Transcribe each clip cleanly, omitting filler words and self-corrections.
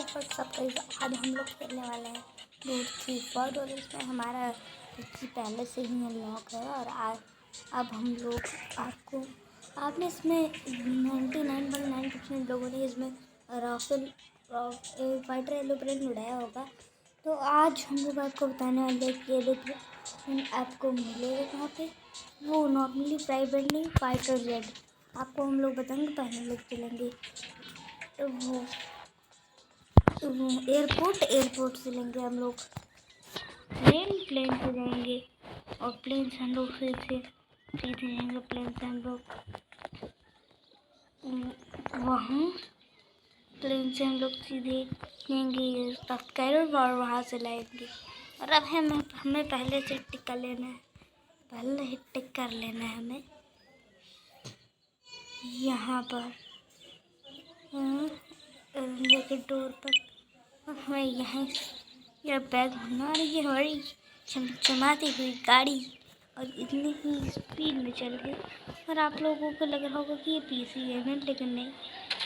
WhatsApp का आज हम लोग खेलने वाले हैं डूड थीफ वर्ल्ड। और इसमें हमारा पीसी पहले से ही अनलॉक है। और अब हम लोग आपने इसमें 99.9% लोगों ने इसमें राफेल फाइटर एरोप्लेन उड़ाया होगा। तो आज हम लोग आपको बताने वाले हैं कि एरोप्लेन आपको मिलेगा कहाँ पे। वो नॉर्मली प्राइवेट नहीं, फाइटर जेट आपको हम लोग बताएंगे। पहले लोग चलेंगे वो एयरपोर्ट से लेंगे हम लोग प्लेन से जाएंगे। और प्लेन से हम लोग सीधे जाएंगे। प्लेन से हम लोग वहाँ प्लेन से हम लोग सीधे जाएंगे कैरल और वहाँ से लाएंगे। और अब हमें पहले से टिकट लेना है। पहले ही टिक कर लेना है हमें यहाँ पर लेके डोर पर हमें यहाँ यह बैग होना। और ये हमारी चमचमाती हुई गाड़ी और इतनी ही स्पीड में चल रही। और आप लोगों को लग रहा होगा कि ये पीसी गेम है, लेकिन नहीं,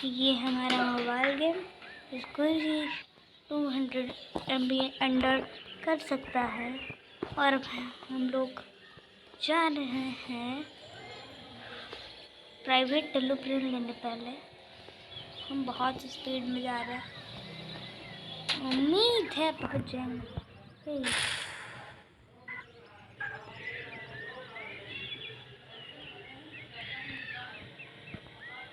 ये हमारा मोबाइल गेम। इसको ही 200 MB अंडर कर सकता है। और हम लोग जा रहे हैं प्राइवेट एरोप्लेन लेने। पहले हम बहुत स्पीड में जा रहे हैं, उम्मीद है पहुंच जाएंगे।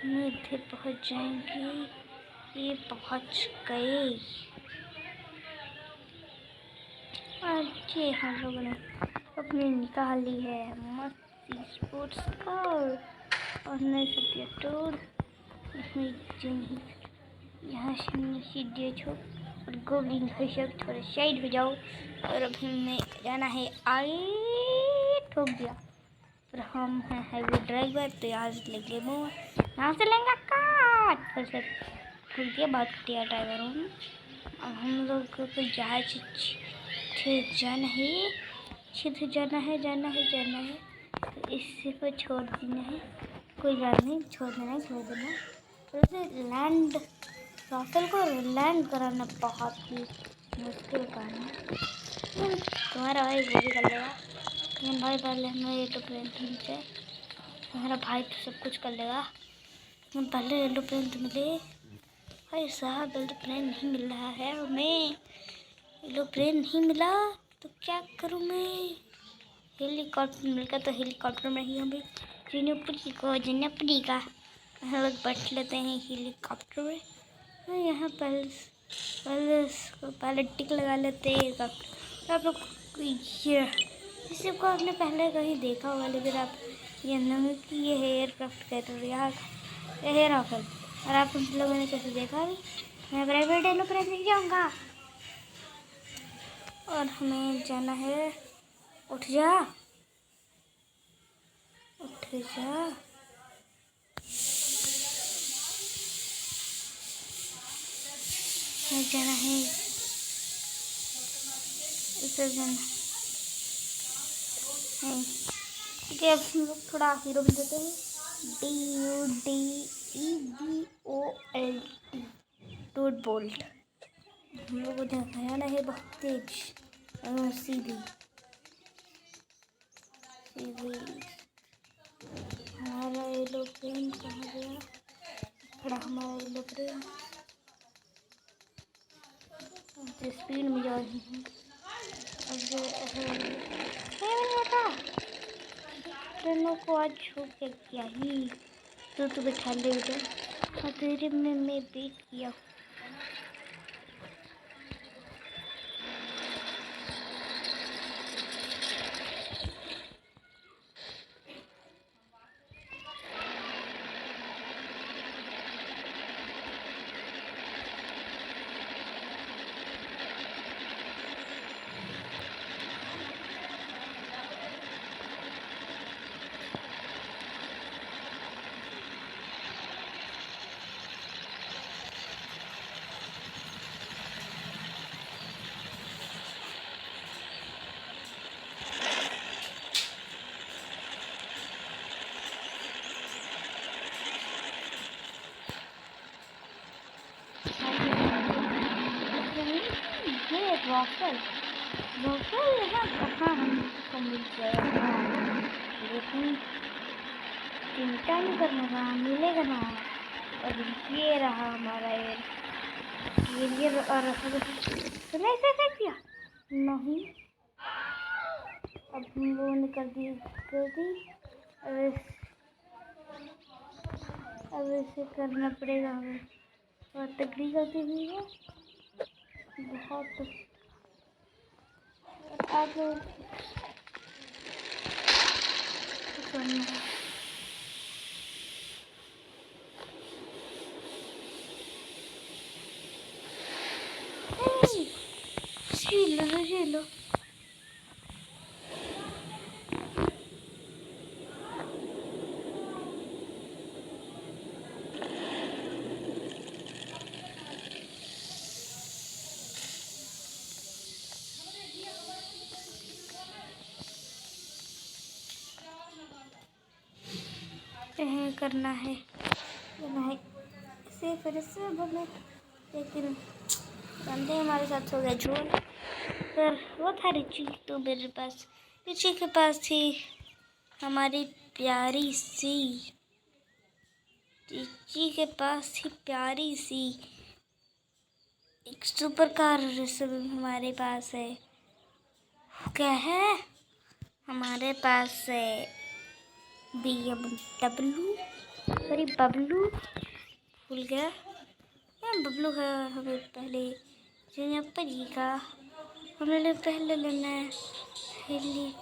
उम्मीद है पहुंच जाएंगे। ये पहुंच गए। और ये हम लोगों ने अपनी निकाली है मस्ती स्पोर्ट्स कार और नई सत्या टूर। इसमें यहाँ सीधे छो और गोल्डन खशक थोड़ा साइड हो जाओ। और अब हमें जाना है आगे। ठोक दिया पर हम हैं हैवी ड्राइवर, तो यहाँ से लेंगे मुँह, यहाँ से लेंगे काट। फिर से ठोक दिया, बहुत घटिया ड्राइवर हूँ। अब हम लोग को जहाज जाना है, सीधे जाना है। तो इसी को छोड़ देना है, कोई बात नहीं, छोड़ देना। तो लैंड राफेल को लैंड कराना बहुत ही मुश्किल काम है। तुम्हारा भाई वो भी कर लेगा, लेकिन भाई पहले हमें एरोप्लेन खींचे। तुम्हारा भाई तो सब कुछ कर लेगा, लेकिन पहले एरोप्लेन तो मिले। भाई साहब एरोप्लेन नहीं मिल रहा है हमें, एरोप्लेन नहीं मिला तो क्या करूँ मैं। हेलीकॉप्टर मिलकर तो हेलीकॉप्टर में ही हमें जीना पड़ेगा। हम लोग बैठ लेते हैं हेलीकॉप्टर में। यहाँ पहले टिक लगा लेते हैं हेलीकॉप्टर। आप लोग इसी को आपने पहले कहीं देखा होगा, लेकिन आप ये नहीं कि ये है एयरक्राफ्ट कैटर यहाँ है राफेल। और आप उन लोगों ने कैसे देखा अभी। मैं प्राइवेट एरोप्लेन से जाऊँगा और हमें जाना है। उठ जा जाना है इधर जाना है। ठीक है, अब हम लोग थोड़ा हीरो बन देते हैं। DUDEVOLT dude bolt. हम लोग को दिखाना है बहुत तेज सीधी। हमारा एरोप्लेन कहाँ गया? थोड़ा हमारा एरोप्लेन स्पीड में जा रही है। ट्रेनों को आज छू के क्या ही तो बैठा ले बेटा, तेरे में मैं बेट किया। वॉफल वॉफल यहाँ कहाँ हमको मिल जाएगा, लेकिन चिंता नहीं करना का मिलेगा ना। और ये रहा हमारा एरियर और सुना इसे फेंक दिया नहीं। अब हम लोगों ने कर दी। अब इसे करना पड़ेगा हमें। बहुत तगड़ी गलती हुई है, बहुत। आप लोग झीलो करना है इसे फिर से भगना, लेकिन बंदे हमारे साथ हो गया झूठ। पर वो था रिची, तो मेरे पास रिची के पास थी हमारी प्यारी सी, रिची के पास थी प्यारी सी एक सुपर कार। हमारे पास है क्या है, हमारे पास है BMW, सॉरी बबलू, भूल गया बबलू है। और हमें पहले परी का हमें पहले लेना है हेली।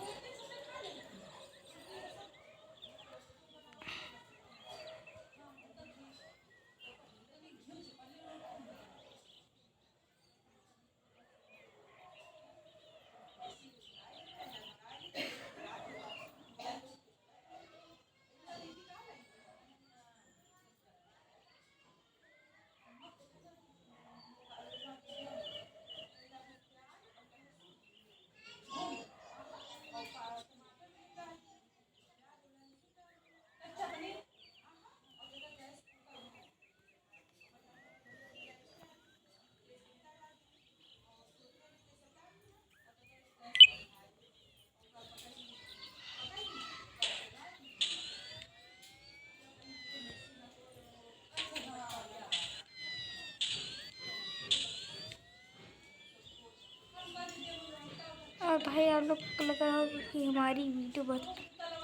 और भाई आप लोग को लग रहा होगा कि हमारी वीडियो बहुत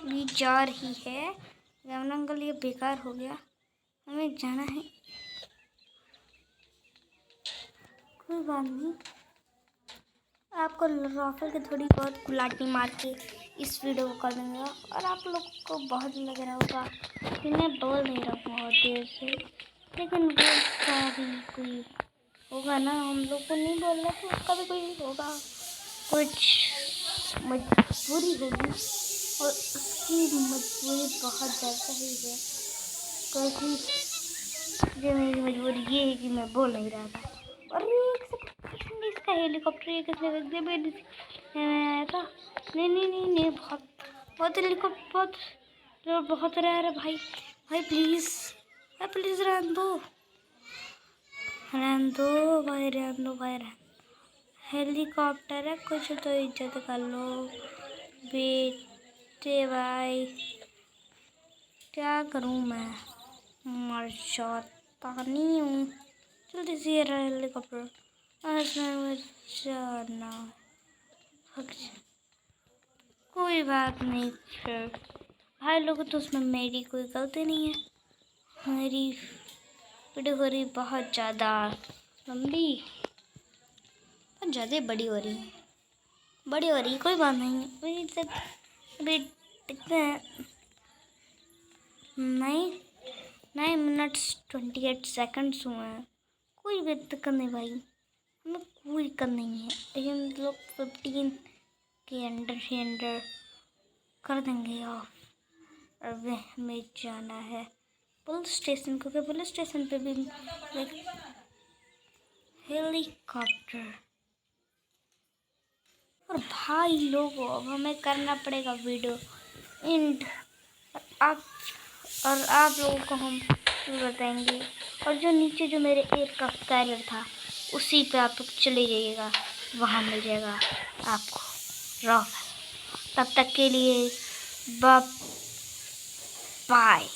बीत जा रही है। रमन अंकल ये बेकार हो गया, हमें जाना है। कोई बात नहीं, आपको राफेल के थोड़ी बहुत गुलाटी मार के इस वीडियो को कर दूँगा। और आप लोग को बहुत लग रहा होगा कि मैं बोल नहीं रहा हूँ बहुत देर से, लेकिन वो भी कोई होगा ना, हम लोग को नहीं बोल रहा तो उसका भी कोई होगा, कुछ मजबूरी होगी। और उसकी मजबूरी बहुत ज़्यादा ही है, क्योंकि जो मेरी मजबूरी ये है कि मैं बोल नहीं रहा था। और इसका हेलीकॉप्टर ये किसने रख दिया मेरे आया था। नहीं बहुत बहुत हेलीकॉप्टर बहुत रहा है भाई। भाई प्लीज़ रहने दो भाई। हेलीकॉप्टर है, कुछ तो इज्जत कर लो बेटे भाई। क्या करूं मैं, मर जाता नहीं हूँ। जल्दी से ये रहा हेलीकॉप्टर, जाना। कोई बात नहीं, फिर भाई लोग तो उसमें मेरी कोई गलती नहीं है। मेरी वीडियो हो रही बहुत ज़्यादा लंबी, बहुत ज़्यादा बड़ी हो रही है। कोई बात नहीं, अभी कितने 9 minutes 28 seconds हुए हैं। कोई भी दिक्कत नहीं भाई, हमें कोई दिक्कत नहीं है। लेकिन लोग 15 के अंडर कर देंगे ऑफ। अब हमें जाना है पुलिस स्टेशन, क्योंकि पुलिस स्टेशन पे भी एक हेलीकॉप्टर। और भाई लोगों अब हमें करना पड़ेगा वीडियो एंड, आप लोगों को हम बताएंगे। और जो नीचे जो मेरे एयरक्राफ्ट कैरियर था उसी पे आप लोग चले जाइएगा। वहाँ मिल जाएगा आपको रॉक। तब तक के लिए बाय।